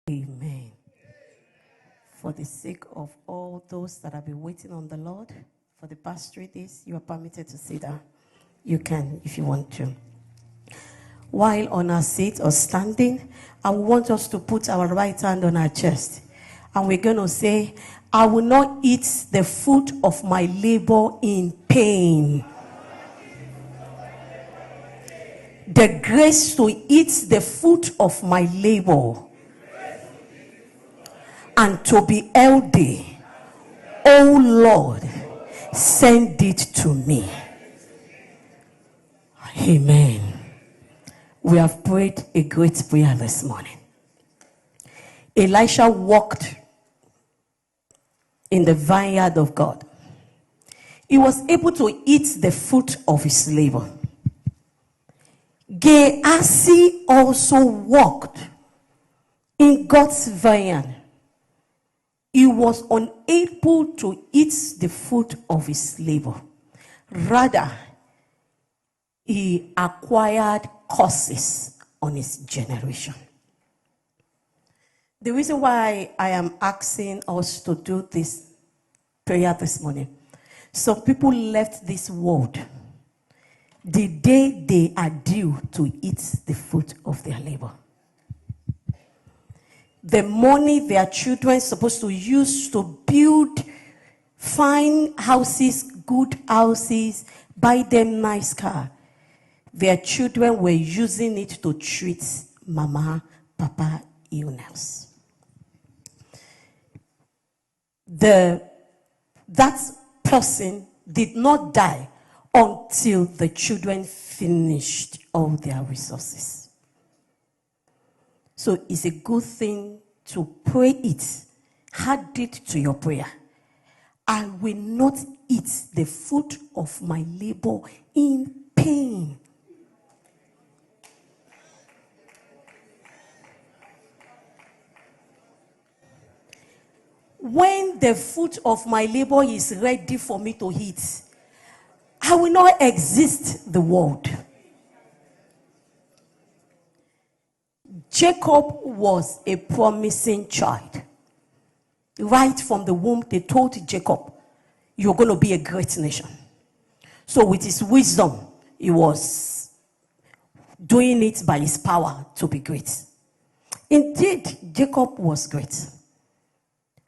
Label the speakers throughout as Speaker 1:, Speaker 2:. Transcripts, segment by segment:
Speaker 1: Amen. For the sake of all those that have been waiting on the Lord for the past 3 days, you are permitted to sit down. You can if you want to. While on our seat or standing, I want us to put our right hand on our chest. And we're going to say, I will not eat the fruit of my labor in pain. The grace to eat the fruit of my labor and to be healthy. Oh Lord, send it to me. Amen. We have prayed a great prayer this morning. Elisha walked in the vineyard of God. He was able to eat the fruit of his labor. Gehazi also walked in God's vineyard. He was unable to eat the fruit of his labor. Rather, he acquired curses on his generation. The reason why I am asking us to do this prayer this morning, some people left this world the day they are due to eat the fruit of their labor. The money their children are supposed to use to build fine houses, good houses, buy them nice car, their children were using it to treat mama, papa illness. That person did not die until the children finished all their resources. So it's a good thing to pray it. Add it to your prayer. I will not eat the fruit of my labor in pain. When the fruit of my labor is ready for me to eat, I will not exist the world. Jacob was a promising child. Right from the womb, they told Jacob, you're going to be a great nation. So with his wisdom, he was doing it by his power to be great. Indeed, Jacob was great.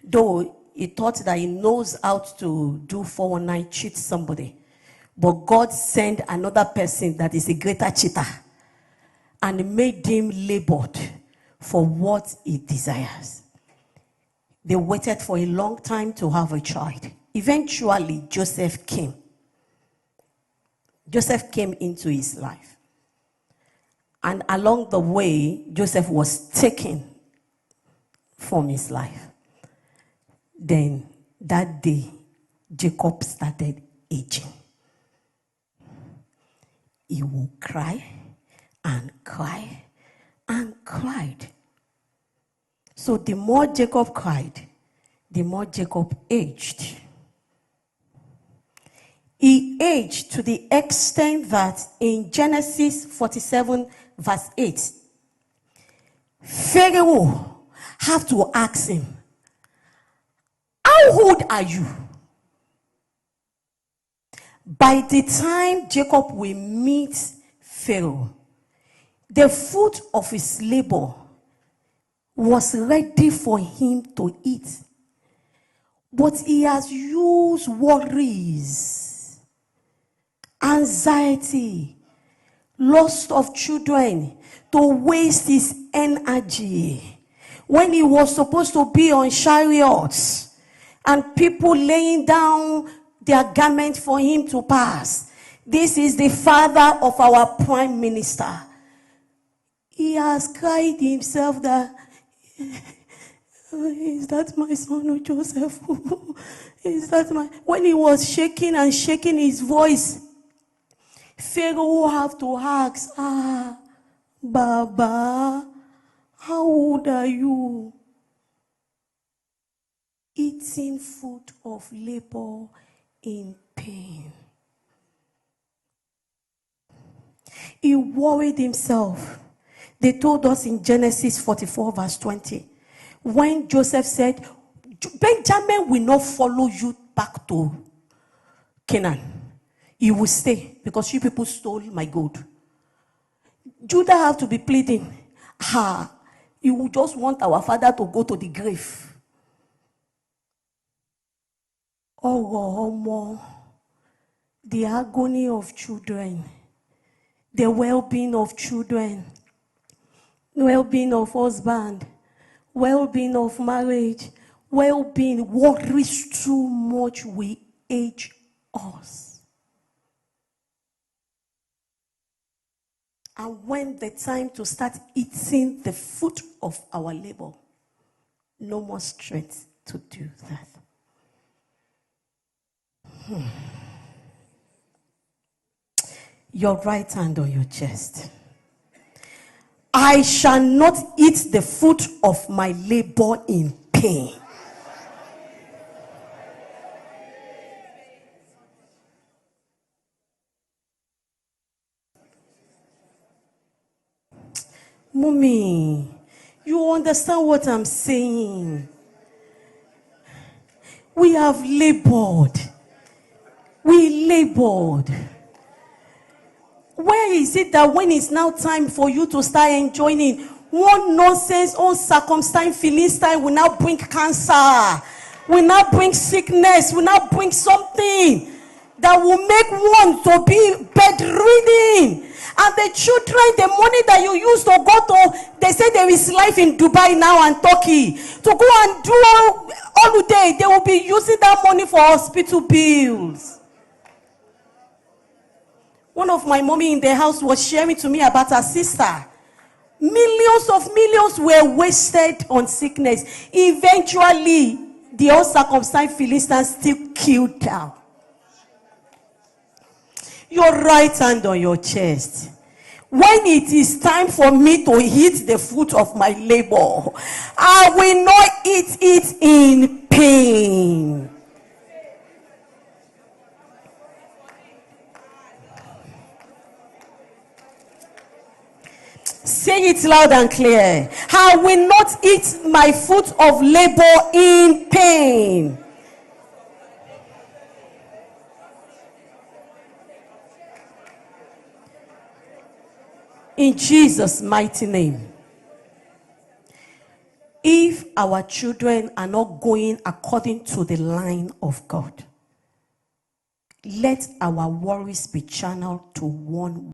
Speaker 1: Though he thought that he knows how to do 419, cheat somebody. But God sent another person that is a greater cheater and made him labored for what he desires. They waited for a long time to have a child. Eventually, Joseph came. Joseph came into his life. And along the way, Joseph was taken from his life. Then that day, Jacob started aging. He will cry and cry and cried. So the more Jacob cried, the more Jacob aged. He aged to the extent that in Genesis 47 verse 8, Pharaoh had to ask him, how old are you? By the time Jacob will meet Pharaoh, the fruit of his labor was ready for him to eat. But he has used worries, anxiety, loss of children to waste his energy when he was supposed to be on chariots and people laying down their garment for him to pass. This is the father of our prime minister. He has cried himself that, is that my son Joseph? Is that my... When he was shaking and shaking his voice, Pharaoh have to ask, Baba, how old are you? Eating fruit of labor in pain. He worried himself. They told us in Genesis 44 verse 20 when Joseph said, Benjamin will not follow you back to Canaan. He will stay because you people stole my gold. Judah have to be pleading. You just want our father to go to the grave. Oh, the agony of children, the well-being of children, well-being of husband, well-being of marriage, well-being worries too much, will age us. And when the time to start eating the fruit of our labor, no more strength to do that. Your right hand on your chest. I shall not eat the fruit of my labor in pain. Mommy, you understand what I'm saying? We have labored. We labored. Where is it that when it's now time for you to start enjoying one nonsense, uncircumcised Philistine will now bring cancer, will now bring sickness, will now bring something that will make one to be bedridden. And the children, the money that you used to go to, they say there is life in Dubai now and Turkey. To go and do holiday, they will be using that money for hospital bills. One of my mommy in the house was sharing to me about her sister. Millions were wasted on sickness. Eventually, the uncircumcised Philistines still killed her. Your right hand on your chest. When it is time for me to eat the fruit of my labor, I will not eat it in pain. Say it loud and clear. I will not eat my fruit of labor in pain. In Jesus' mighty name. If our children are not going according to the line of God, let our worries be channeled to one